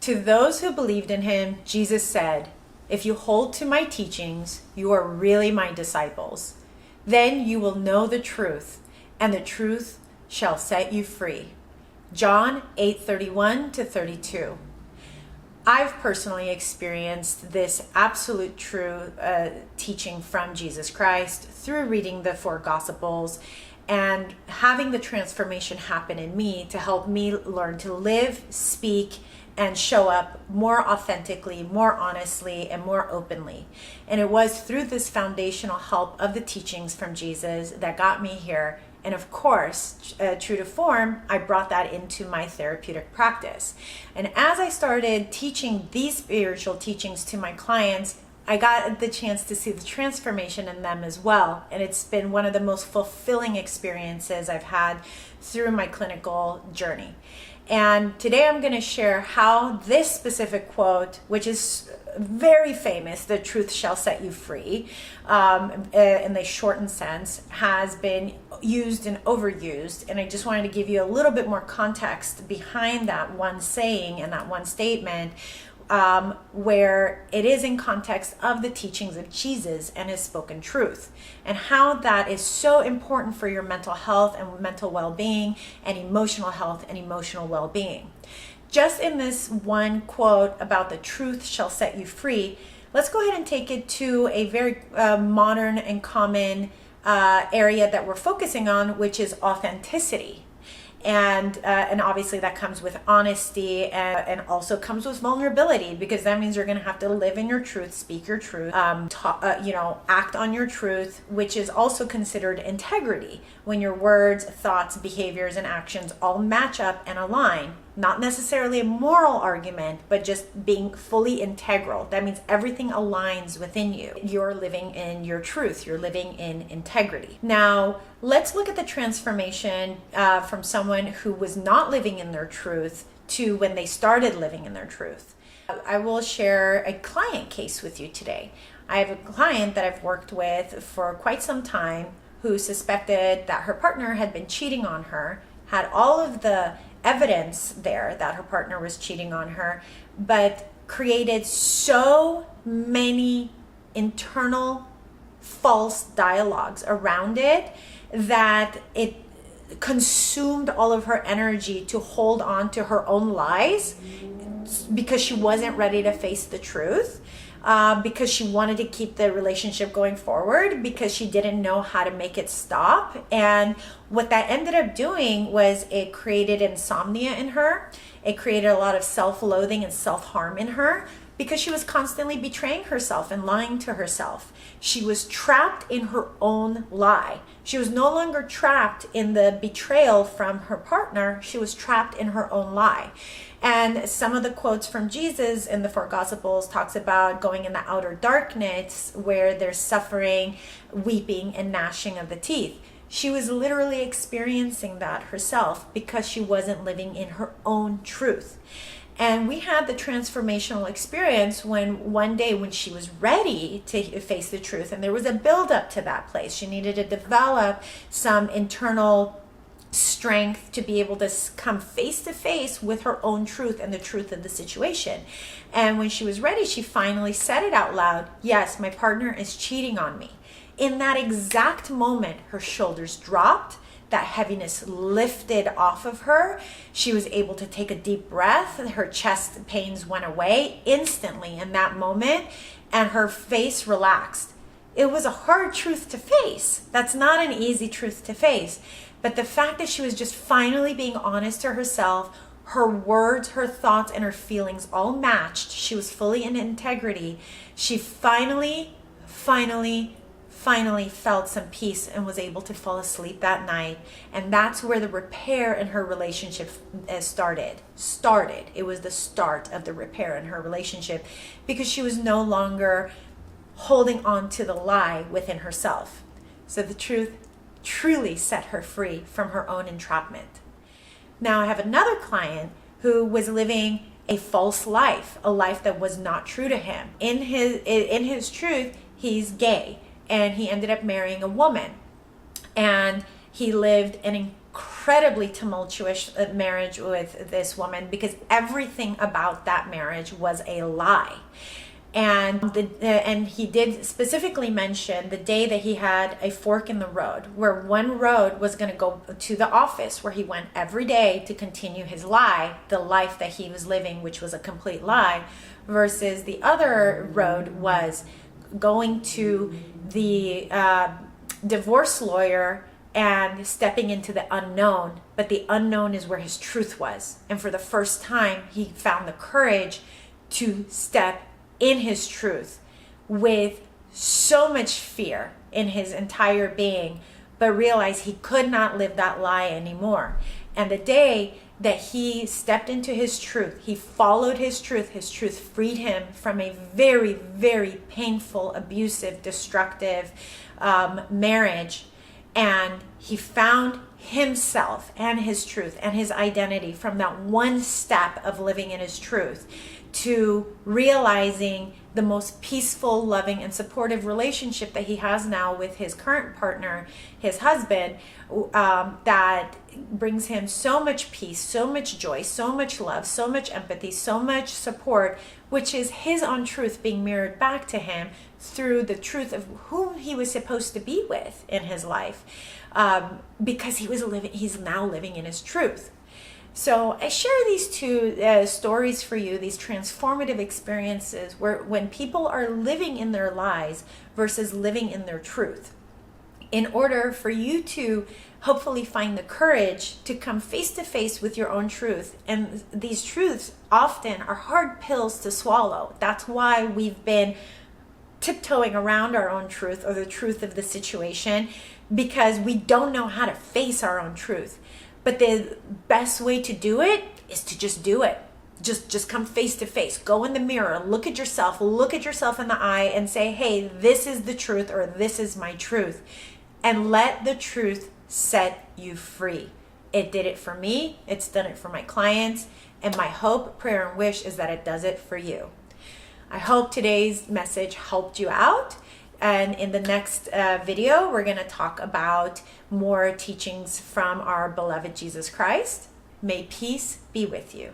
To those who believed in him, Jesus said, "If you hold to my teachings, you are really my disciples. Then you will know the truth, and the truth shall set you free." John 8:31 to 32. I've personally experienced this absolute true teaching from Jesus Christ through reading the four Gospels and having the transformation happen in me to help me learn to live, speak, and show up more authentically, more honestly, and more openly. And it was through this foundational help of the teachings from Jesus that got me here. And of course, true to form, I brought that into my therapeutic practice. And as I started teaching these spiritual teachings to my clients, I got the chance to see the transformation in them as well. And it's been one of the most fulfilling experiences I've had through my clinical journey. And today I'm going to share how this specific quote, which is very famous, "The truth shall set you free," in the shortened sense, has been used and overused. And I just wanted to give you a little bit more context behind that one saying and that one statement, where it is in context of the teachings of Jesus and his spoken truth, and how that is so important for your mental health and mental well-being and emotional health and emotional well-being. Just in this one quote about the truth shall set you free, let's go ahead and take it to a very modern and common area that we're focusing on, which is authenticity. And obviously that comes with honesty and also comes with vulnerability, because that means you're going to have to live in your truth, speak your truth, act on your truth, which is also considered integrity, when your words, thoughts, behaviors, and actions all match up and align. Not necessarily a moral argument, but just being fully integral. That means everything aligns within you. You're living in your truth. You're living in integrity. Now, let's look at the transformation from someone who was not living in their truth to when they started living in their truth. I will share a client case with you today. I have a client that I've worked with for quite some time who suspected that her partner had been cheating on her, had all of the evidence there that her partner was cheating on her, but created so many internal false dialogues around it that it consumed all of her energy to hold on to her own lies, because she wasn't ready to face the truth, because she wanted to keep the relationship going forward, because she didn't know how to make it stop. And what that ended up doing was it created insomnia in her. It created a lot of self-loathing and self-harm in her, because she was constantly betraying herself and lying to herself. She was trapped in her own lie. She was no longer trapped in the betrayal from her partner. She was trapped in her own lie. And some of the quotes from Jesus in the four Gospels talks about going in the outer darkness where there's suffering, weeping, and gnashing of the teeth. She was literally experiencing that herself because she wasn't living in her own truth. And we had the transformational experience when one day when she was ready to face the truth, and there was a build-up to that place. She needed to develop some internal strength to be able to come face to face with her own truth and the truth of the situation. And when she was ready, she finally said it out loud, "Yes, my partner is cheating on me." In that exact moment, her shoulders dropped, that heaviness lifted off of her. She was able to take a deep breath. Her chest pains went away instantly in that moment, and her face relaxed. It was a hard truth to face. That's not an easy truth to face. But the fact that she was just finally being honest to herself, her words, her thoughts, and her feelings all matched. She was fully in integrity. She finally felt some peace and was able to fall asleep that night. And that's where the repair in her relationship started. It was the start of the repair in her relationship, because she was no longer holding on to the lie within herself. So the truth truly set her free from her own entrapment. Now I have another client who was living a false life, a life that was not true to him. In his truth, he's gay, and he ended up marrying a woman, and he lived an incredibly tumultuous marriage with this woman because everything about that marriage was a lie. And he did specifically mention the day that he had a fork in the road, where one road was going to go to the office where he went every day to continue his lie, the life that he was living, which was a complete lie, versus the other road was going to the divorce lawyer and stepping into the unknown. But the unknown is where his truth was. And for the first time, he found the courage to step in his truth with so much fear in his entire being, but realized he could not live that lie anymore. And the day that he stepped into his truth, he followed his truth freed him from a very, very painful, abusive, destructive marriage. And he found himself and his truth and his identity from that one step of living in his truth to realizing the most peaceful, loving, and supportive relationship that he has now with his current partner, his husband, that brings him so much peace, so much joy, so much love, so much empathy, so much support, which is his own truth being mirrored back to him through the truth of whom he was supposed to be with in his life, because he's now living in his truth. So I share these two stories for you, these transformative experiences where when people are living in their lies versus living in their truth, in order for you to hopefully find the courage to come face to face with your own truth. And these truths often are hard pills to swallow. That's why we've been tiptoeing around our own truth or the truth of the situation, because we don't know how to face our own truth. But the best way to do it is to just do it. Just come face to face. Go in the mirror. Look at yourself in the eye and say, hey, this is the truth, or this is my truth. And let the truth set you free. It did it for me. It's done it for my clients. And my hope, prayer, and wish is that it does it for you. I hope today's message helped you out. And in the next video, we're going to talk about more teachings from our beloved Jesus Christ. May peace be with you.